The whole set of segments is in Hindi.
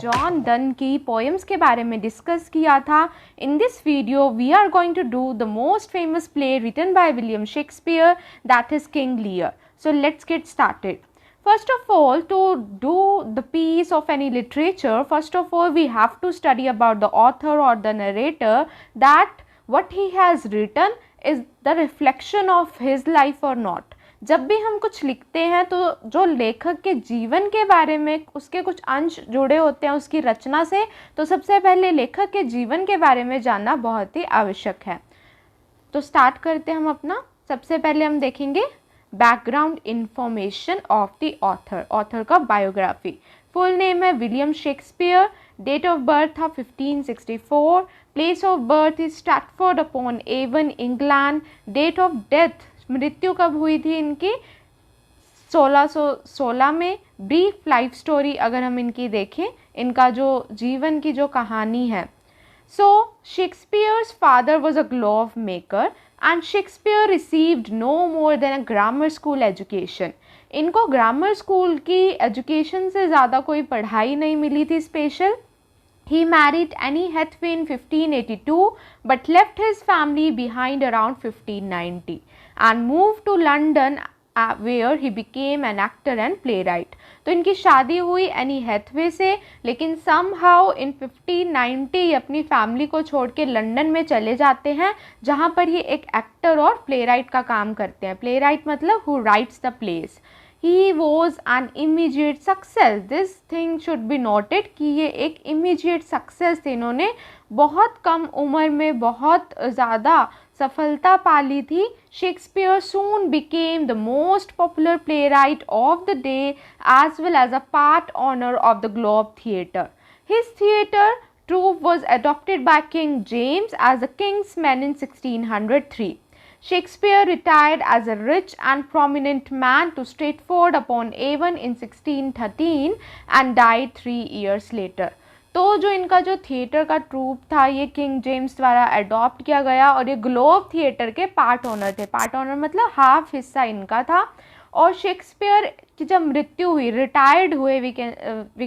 जॉन डन की पोएम्स के बारे में डिस्कस किया था. In this video we are going to do the most famous play written by William Shakespeare, that is King Lear. So let's get started. First of all, to do the piece of any literature, first of all we have to study about the author or the narrator, that what he has written is the reflection of his life or not. जब भी हम कुछ लिखते हैं तो जो लेखक के जीवन के बारे में उसके कुछ अंश जुड़े होते हैं उसकी रचना से, तो सबसे पहले लेखक के जीवन के बारे में जानना बहुत ही आवश्यक है. तो स्टार्ट करते हैं हम अपना. सबसे पहले हम देखेंगे background information of the author. Author का बायोग्राफी. फुल नेम है William Shakespeare. Date of birth था 1564. Place of birth is Stratford upon Avon, England. Date of death, मृत्यु कब हुई थी इनकी, 1616 में. ब्रीफ लाइफ स्टोरी अगर हम इनकी देखें, इनका जो जीवन की जो कहानी है. So Shakespeare's father was a glove maker and Shakespeare received no more than a grammar school education. इनको ग्रामर स्कूल की एजुकेशन से ज़्यादा कोई पढ़ाई नहीं मिली थी special. He married Annie Hathaway in 1582 but left his family behind around 1590 and moved to London where he became an actor and playwright. तो इनकी शादी हुई एनी हैथवे से, लेकिन समहाउ इन 1590 ये अपनी फैमिली को छोड़ के लंदन में चले जाते हैं, जहाँ पर ये एक एक्टर और प्लेराइट का काम करते हैं. प्लेराइट मतलब who rights the place. He was an immediate success. This thing should be noted कि ये एक इमीजिएट सक्सेस थे. इन्होंने बहुत कम उम्र में बहुत ज़्यादा सफलता पा ली थी. Shakespeare soon became the most popular playwright of the day as well as a part owner of the Globe Theatre. His theatre troupe was adopted by King James as the King's Men in 1603. Shakespeare retired as a rich and prominent man to Stratford-upon-Avon in 1613 and died 3 years later. तो जो इनका जो थिएटर का ट्रूप था ये किंग जेम्स द्वारा अडॉप्ट किया गया और ये ग्लोब थिएटर के पार्ट ओनर थे. पार्ट ओनर मतलब हाफ हिस्सा इनका था. और शेक्सपियर की जब मृत्यु हुई, रिटायर्ड हुए, वी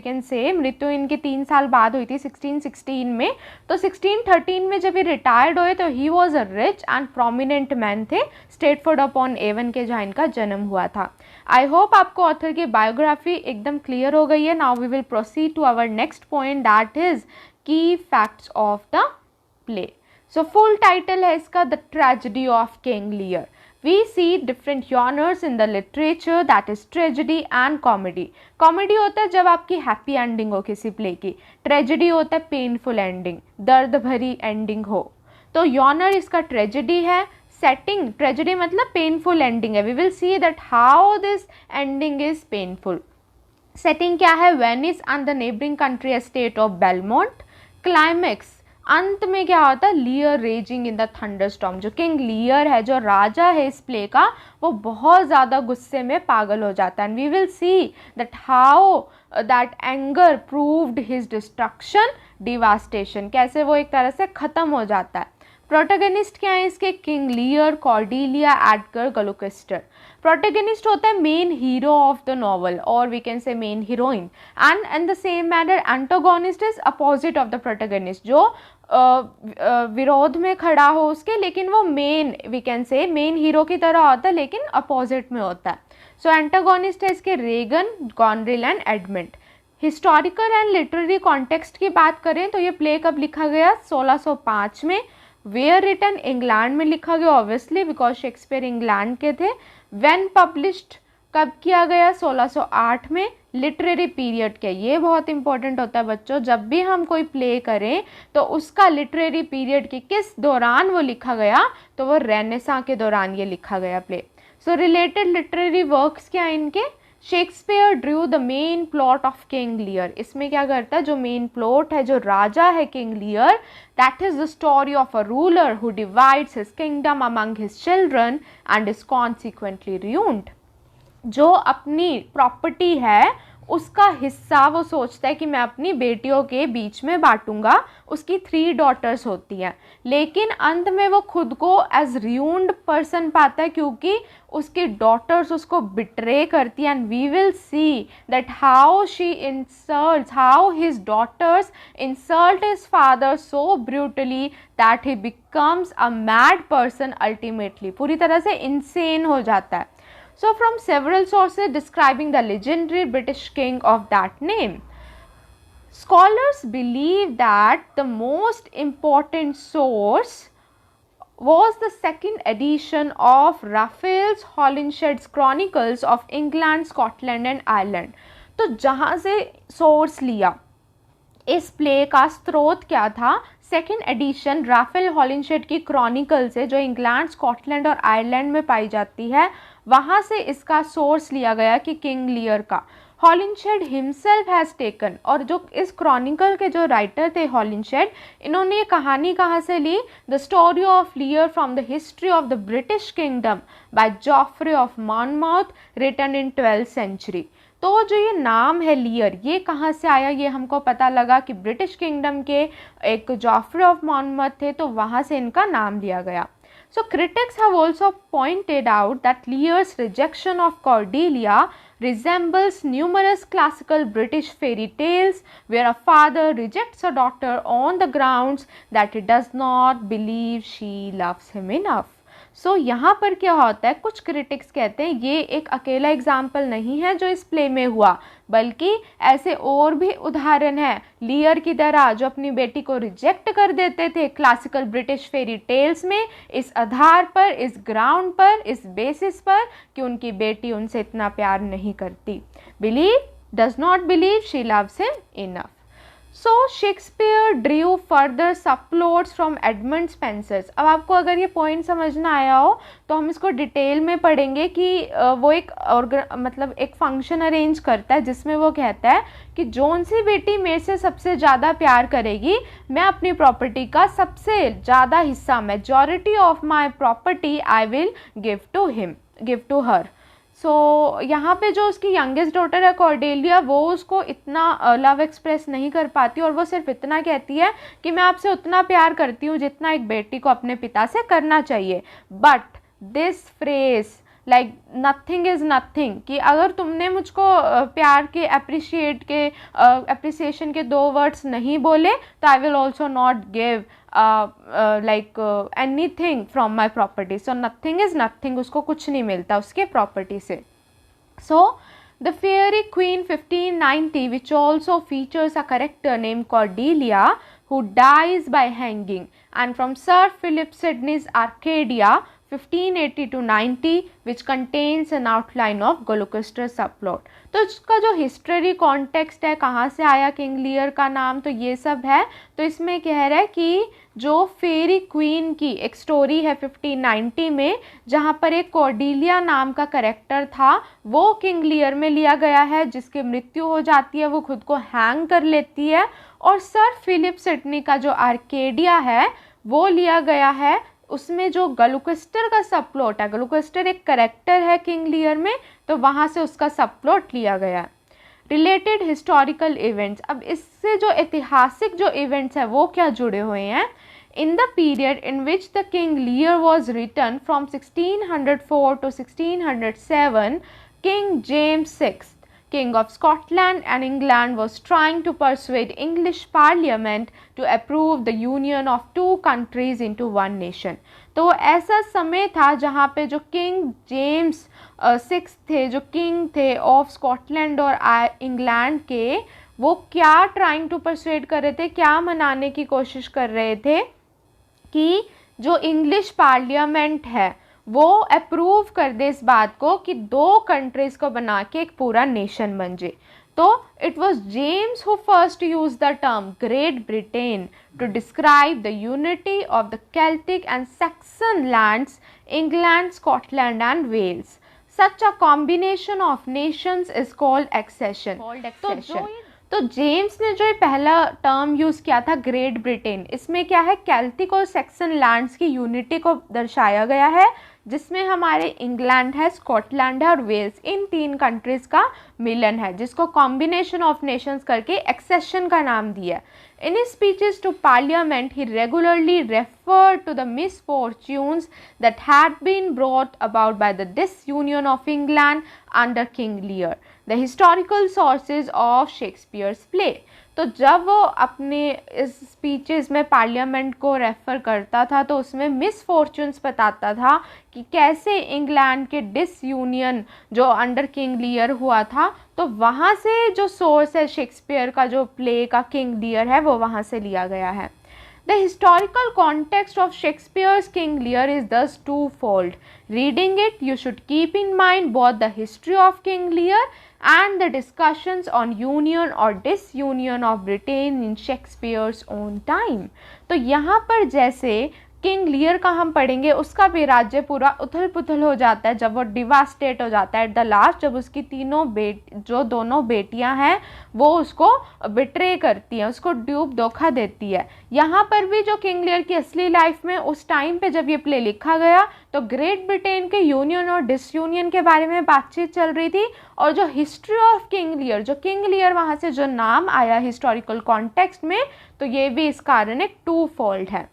कैन से, मृत्यु इनके 3 साल बाद हुई थी 1616 में. तो 1613 में जब ये रिटायर्ड हुए तो ही was a rich and prominent man थे स्ट्रेटफोर्ड अपॉन एवन के जहाँ इनका जन्म हुआ था. आई होप आपको ऑथर की बायोग्राफी एकदम क्लियर हो गई है. Now we will proceed to our next point, that is key facts of the play. So full title है इसका the tragedy of King Lear. We see different genres in the literature, that is tragedy and comedy. Comedy होता है जब आपकी हैप्पी एंडिंग हो किसी प्ले की. ट्रेजेडी होता है पेनफुल एंडिंग, दर्द भरी एंडिंग हो. तो genre इसका ट्रेजेडी है. सेटिंग, ट्रेजेडी मतलब पेनफुल एंडिंग है. We will see that how this ending is painful. Setting क्या है, Venice and the neighbouring country estate of Belmont. Climax, अंत में क्या होता है, Lear raging in the thunderstorm. जो किंग लियर है, जो राजा है इस प्ले का, वो बहुत ज़्यादा गुस्से में पागल हो जाता है. And we will see that how that anger proved his destruction, devastation, कैसे वो एक तरह से ख़त्म हो जाता है. प्रोटैगनिस्ट क्या है इसके, King Lear, Cordelia, Edgar, Gloucester. Protagonist होता है main hero of the novel और we can say main heroine. And in the same manner antagonist is opposite of the protagonist, जो विरोध में खड़ा हो उसके, लेकिन वो main, we can say main hero की तरह होता है लेकिन अपोजिट में होता है. सो एंटागोनिस्ट है इसके Regan, Goneril and Edmund. Historical and literary context की बात करें तो ये प्ले कब लिखा गया, 1605 में. वेयर रिटन, इंग्लैंड में लिखा गया ऑब्वियसली बिकॉज शेक्सपियर इंग्लैंड के थे. व्हेन पब्लिश्ड, कब किया गया, 1608 में. लिटरेरी पीरियड क्या, ये बहुत इंपॉर्टेंट होता है बच्चों. जब भी हम कोई प्ले करें तो उसका लिटरेरी पीरियड की किस दौरान वो लिखा गया, तो वो रेनेसां के दौरान ये लिखा गया प्ले. सो रिलेटेड लिटरेरी वर्क्स क्या है इनके, Shakespeare Drew the main plot of King लियर. इसमें क्या करता है, जो मेन प्लॉट है, जो राजा है King Lear, that is the story of a ruler who divides his kingdom among his children and is consequently ruined. जो अपनी प्रॉपर्टी है उसका हिस्सा वो सोचता है कि मैं अपनी बेटियों के बीच में बांटूंगा। उसकी 3 डॉटर्स होती हैं, लेकिन अंत में वो खुद को एज ruined पर्सन पाता है क्योंकि उसकी डॉटर्स उसको बिट्रे करती हैं। And we will see that how she insults, how his daughters insult his father so brutally that he becomes a mad person ultimately, पूरी तरह से इंसेन हो जाता है। So from several sources describing the legendary British king of that name, scholars believe that the most important source was the second edition of Raphael's Holinshed's Chronicles of England, Scotland and Ireland। तो जहाँ से सोर्स लिया इस प्ले का स्रोत क्या था? सेकेंड एडिशन राफेल हॉलिनशेड की क्रॉनिकल से, जो इंग्लैंड, स्कॉटलैंड और आयरलैंड में पाई जाती है, वहाँ से इसका सोर्स लिया गया कि किंग लियर का। हॉलिनशेड हिमसेल्फ हैज़ टेकन, और जो इस क्रॉनिकल के जो राइटर थे हॉलिनशेड, इन्होंने ये कहानी कहाँ से ली? The story of Lear from the history of the British kingdom by Geoffrey of Monmouth, written in 12th century। तो जो ये नाम है लियर, ये कहाँ से आया? ये हमको पता लगा कि ब्रिटिश किंगडम के एक जॉफ्रे ऑफ मॉनमथ थे, तो वहाँ से इनका नाम लिया गया। So critics have also pointed out that Lear's rejection of Cordelia resembles numerous classical British fairy tales where a father rejects a daughter on the grounds that he does not believe she loves him enough। सो यहाँ पर क्या होता है, कुछ क्रिटिक्स कहते हैं ये एक अकेला एग्जाम्पल नहीं है जो इस प्ले में हुआ, बल्कि ऐसे और भी उदाहरण हैं लियर की तरह जो अपनी बेटी को रिजेक्ट कर देते थे क्लासिकल ब्रिटिश फेरी टेल्स में, इस आधार पर, इस ग्राउंड पर, इस बेसिस पर कि उनकी बेटी उनसे इतना प्यार नहीं करती। Believe, does not believe she loves him enough. So Shakespeare Drew further subplots from Edmund Spencer's. अब आपको अगर ये पॉइंट समझना आया हो तो हम इसको डिटेल में पढ़ेंगे कि वो एक मतलब एक फंक्शन अरेंज करता है जिसमें वो कहता है कि जौन सी बेटी मेरे से सबसे ज़्यादा प्यार करेगी, मैं अपनी प्रॉपर्टी का सबसे ज़्यादा हिस्सा, majority of my property I will give to her. So यहाँ पे जो उसकी यंगेस्ट डॉटर है कॉर्डेलिया, वो उसको इतना लव एक्सप्रेस नहीं कर पाती और वो सिर्फ इतना कहती है कि मैं आपसे उतना प्यार करती हूँ जितना एक बेटी को अपने पिता से करना चाहिए। But this phrase like nothing is nothing, कि अगर तुमने मुझको प्यार के अप्रिसिएशन के 2 वर्ड्स नहीं बोले तो I will also not give anything from my property. So nothing is nothing, उसको कुछ नहीं मिलता उसके प्रॉपर्टी से। So the fairy queen 1590 which also features a character named Cordelia who dies by hanging, and from Sir Philip Sidney's Arcadia 1580 to 90 which contains an outline of Gloucester subplot। तो इसका जो हिस्ट्री कॉन्टेक्स्ट है, कहाँ से आया किंग लियर का नाम, तो ये सब है। तो इसमें कह रहा है कि जो फेरी क्वीन की एक स्टोरी है 1590 में, जहाँ पर एक कॉर्डेलिया नाम का करेक्टर था, वो किंग लियर में लिया गया है, जिसकी मृत्यु हो जाती है, वो खुद को हैंग कर लेती है। और सर फिलिप सिडनी का जो आर्केडिया है वो लिया गया है, उसमें जो ग्लूकेस्टर का सब प्लॉट है, ग्लूकेस्टर एक करेक्टर है किंग लियर में, तो वहाँ से उसका सब प्लॉट लिया गया। रिलेटेड हिस्टोरिकल इवेंट्स, अब इससे जो ऐतिहासिक जो इवेंट्स है वो क्या जुड़े हुए हैं? In the period in which the King Lear was written from 1604 to 1607, King James VI, King of Scotland and England, was trying to persuade English Parliament to approve the union of 2 countries into one nation। तो ऐसा समय था जहाँ पे जो किंग जेम्स VI थे, जो किंग थे ऑफ स्कॉटलैंड और इंग्लैंड के, वो क्या ट्राइंग टू परसुएड कर रहे थे, क्या मनाने की कोशिश कर रहे थे कि जो इंग्लिश पार्लियामेंट है वो अप्रूव कर दे इस बात को कि 2 कंट्रीज़ को बना के एक पूरा नेशन बन जाए। तो it was James who first use the term Great Britain to describe the unity of the Celtic and Saxon lands, England, Scotland and Wales. Such a combination of nations is called accession. तो जेम्स ने जो ये पहला टर्म यूज़ किया था ग्रेट ब्रिटेन, इसमें क्या है, केल्टिक और सैक्सन लैंड्स की यूनिटी को दर्शाया गया है, जिसमें हमारे इंग्लैंड है, स्कॉटलैंड है और वेल्स, इन 3 कंट्रीज़ का मिलन है, जिसको कॉम्बिनेशन ऑफ नेशंस करके एक्सेशन का नाम दिया। In his speeches to Parliament, he regularly referred to the misfortunes that had been brought about by the disunion of England under King Lear, the historical sources of Shakespeare's play. तो जब वो अपने इस स्पीचेस में पार्लियामेंट को रेफ़र करता था तो उसमें मिसफॉर्चून्स बताता था कि कैसे इंग्लैंड के डिसयूनियन जो अंडर किंग लियर हुआ था, तो वहाँ से जो सोर्स है शेक्सपियर का, जो प्ले का किंग लियर है, वो वहाँ से लिया गया है। The historical context of Shakespeare's King Lear is thus twofold. Reading it, you should keep in mind both the history of King Lear and the discussions on union or disunion of Britain in Shakespeare's own time. तो यहाँ पर जैसे किंग लियर का हम पढ़ेंगे, उसका भी राज्य पूरा उथल पुथल हो जाता है जब वो डिवास्टेट हो जाता है एट द लास्ट, जब उसकी जो दोनों बेटियां हैं वो उसको बिट्रे करती हैं, उसको धोखा देती है। यहाँ पर भी जो किंग लियर की असली लाइफ में उस टाइम पे जब ये प्ले लिखा गया तो ग्रेट ब्रिटेन के यूनियन और डिसयूनियन के बारे में बातचीत चल रही थी, और जो हिस्ट्री ऑफ किंग लियर, जो किंग लियर वहाँ से जो नाम आया हिस्टोरिकल कॉन्टेक्स्ट में, तो ये भी इस कारण एक 2-fold है।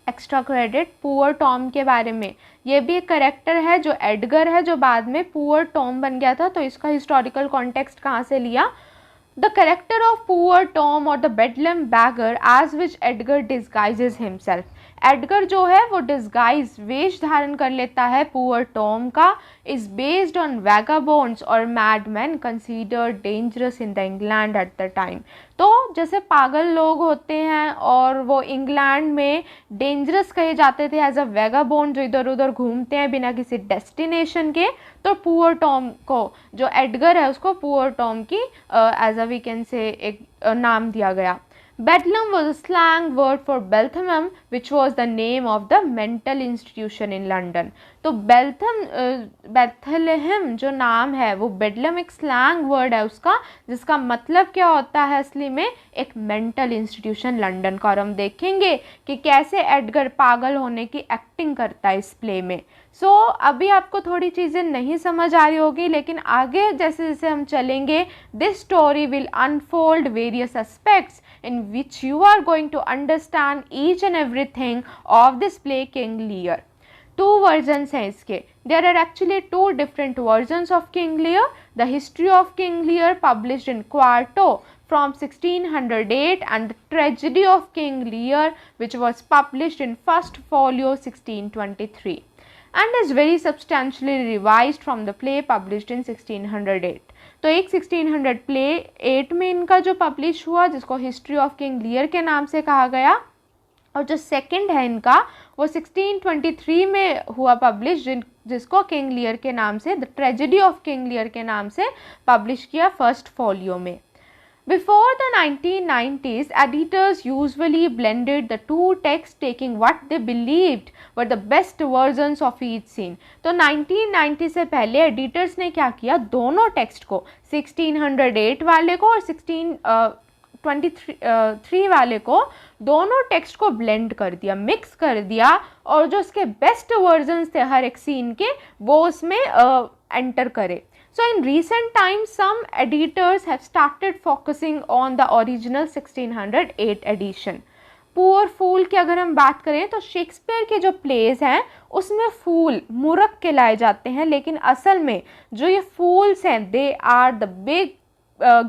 एक्स्ट्रा क्रेडिट पुअर टॉम के बारे में, ये भी एक करेक्टर है जो एडगर है, जो बाद में पुअर टॉम बन गया था, तो इसका हिस्टोरिकल कॉन्टेक्स्ट कहाँ से लिया? The character of poor Tom और the Bedlam beggar as which Edgar disguises himself. Edgar जो है वो डिस्गाइज, वेश धारण कर लेता है पुअर टॉम का, इज बेस्ड ऑन वैगाबॉन्ड्स और madman considered dangerous in the England at the time. तो जैसे पागल लोग होते हैं और वो इंग्लैंड में डेंजरस कहे जाते थे एज अ वैगाबॉन्ड, जो इधर उधर घूमते हैं बिना किसी डेस्टिनेशन के, तो पुअर टॉम को, जो एडगर है उसको पुअर टॉम की as a we can say एक नाम दिया गया। Bedlam was a slang word for Belthamum, which was the name of the mental institution in London. तो बेथलेहम जो नाम है वो बेडलम एक स्लैंग वर्ड है उसका, जिसका मतलब क्या होता है असली में? एक मेंटल इंस्टीट्यूशन लंदन का। और हम देखेंगे कि कैसे एडगर पागल होने की एक्टिंग करता है इस प्ले में। सो अभी आपको थोड़ी चीज़ें नहीं समझ आ रही होगी, लेकिन आगे जैसे जैसे हम चलेंगे, this story will unfold various aspects in which you are going to understand each and everything of this play King Lear. 2 versions हैं इसके. There are actually 2 different versions of King Lear. The History of King Lear published in quarto from 1608 and the Tragedy of King Lear which was published in first folio 1623 and is very substantially revised from the play published in 1608. तो एक 1600 प्ले 8 में इनका जो पब्लिश हुआ, जिसको हिस्ट्री ऑफ किंग लियर के नाम से कहा गया, और जो सेकंड है इनका वो 1623 में हुआ पब्लिश, जिसको किंग लियर के नाम से, द ट्रेजेडी ऑफ किंग लियर के नाम से पब्लिश किया फर्स्ट फोलियो में। Before the 1990s, editors usually blended the 2 texts, taking what they believed were the best versions of each scene. तो 1990 से पहले एडिटर्स ने क्या किया, दोनों टेक्स्ट को, 1608 वाले को और 1623 वाले को, दोनों टेक्स्ट को ब्लेंड कर दिया, मिक्स कर दिया, और जो उसके बेस्ट वर्जन्स थे हर एक सीन के वो उसमें एंटर करे। So in recent times, some editors have started focusing on the original 1608 edition. Poor फूल की अगर हम बात करें तो शेक्सपियर के जो प्लेस हैं उसमें फूल मूर्ख कहलाए जाते हैं, लेकिन असल में जो ये फूल्स हैं, they are the big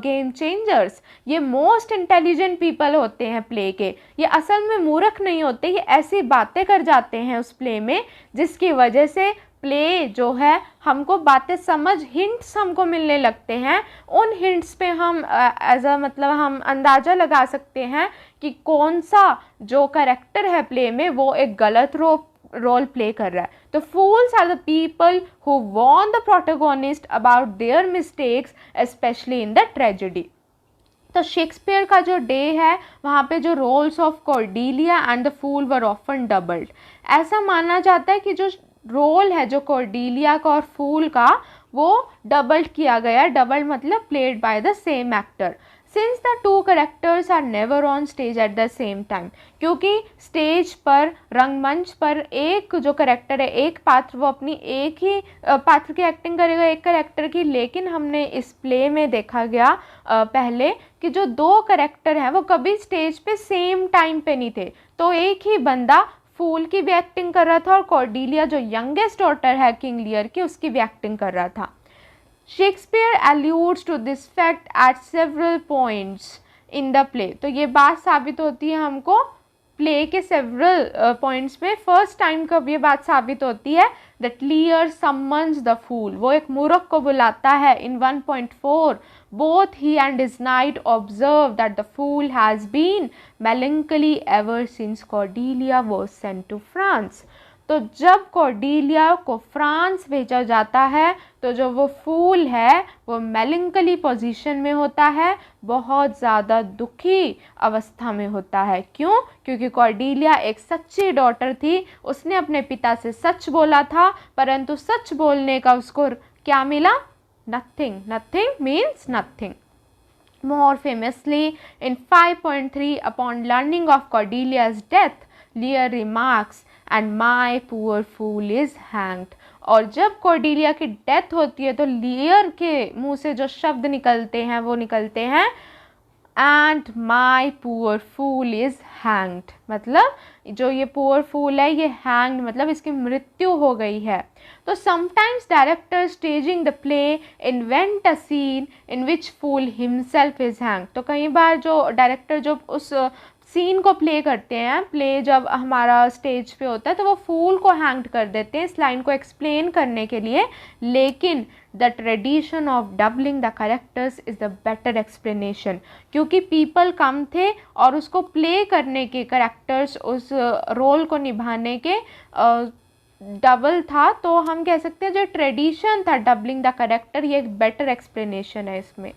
game changers. ये मोस्ट इंटेलिजेंट पीपल होते हैं प्ले के, ये असल में मूर्ख नहीं होते, ये ऐसी बातें कर जाते हैं उस प्ले में जिसकी वजह से प्ले जो है हमको बातें समझ, हिंट्स हमको मिलने लगते हैं। उन हिंट्स पे हम एज अ मतलब हम अंदाज़ा लगा सकते हैं कि कौन सा जो कैरेक्टर है प्ले में वो एक गलत रोल प्ले कर रहा है। तो fools are the people who warn the protagonist about their mistakes especially in the tragedy. तो शेक्सपियर का जो डे है वहाँ पे जो roles of Cordelia and the fool were often doubled. ऐसा माना जाता है कि जो रोल है जो कॉर्डेलिया का और फूल का वो डबल्ड किया गया। डबल्ड मतलब played by the same actor. Since the two characters are never on stage at the same time, क्योंकि स्टेज पर, रंगमंच पर एक जो करेक्टर है, एक पात्र, वो अपनी एक ही पात्र की एक्टिंग करेगा, एक करेक्टर की, लेकिन हमने इस प्ले में देखा गया पहले कि जो दो करेक्टर हैं वो कभी स्टेज पे सेम टाइम पे नहीं थे। तो एक ही बंदा फूल की भी एक्टिंग कर रहा था और कॉर्डेलिया जो यंगेस्ट डॉटर है किंग लियर की, उसकी भी एक्टिंग कर रहा था। Shakespeare alludes to this fact at several points in the play। तो ये बात साबित होती है हमको प्ले के सेवरल पॉइंट्स में। फर्स्ट टाइम कब ये बात साबित होती है, that Lear summons the fool, वो एक मूर्ख को बुलाता है। इन 1.4 both he and his knight observe that the fool has been melancholy ever since Cordelia was sent to France। तो जब कॉर्डेलिया को फ्रांस भेजा जाता है तो जो वो फूल है वो मेलंकली पोजीशन में होता है, बहुत ज़्यादा दुखी अवस्था में होता है। क्यों? क्योंकि कॉर्डेलिया एक सच्ची डॉटर थी, उसने अपने पिता से सच बोला था, परंतु सच बोलने का उसको क्या मिला? Nothing. Nothing means nothing. More famously, in 5.3, upon learning of Cordelia's death, Lear remarks, and my poor fool is hanged। और जब कॉर्डेलिया की डेथ होती है तो लियर के मुंह से जो शब्द निकलते हैं वो निकलते हैं and my poor fool is hanged, मतलब जो ये पुअर फूल है ये हैंग्ड मतलब इसकी मृत्यु हो गई है। तो sometimes director staging the play invent a scene in which fool himself is hanged. तो कई बार जो डायरेक्टर जो उस सीन को प्ले करते हैं, प्ले जब हमारा स्टेज पे होता है तो वो फूल को हैंग्ड कर देते हैं इस लाइन को एक्सप्लेन करने के लिए, लेकिन the tradition of doubling the characters is the better explanation, क्योंकि पीपल कम थे और उसको प्ले करने के करेक्टर्स उस रोल को निभाने के डबल था, तो हम कह सकते हैं जो ट्रेडिशन था डबलिंग द करेक्टर ये एक बेटर एक्सप्लेनेशन है इसमें।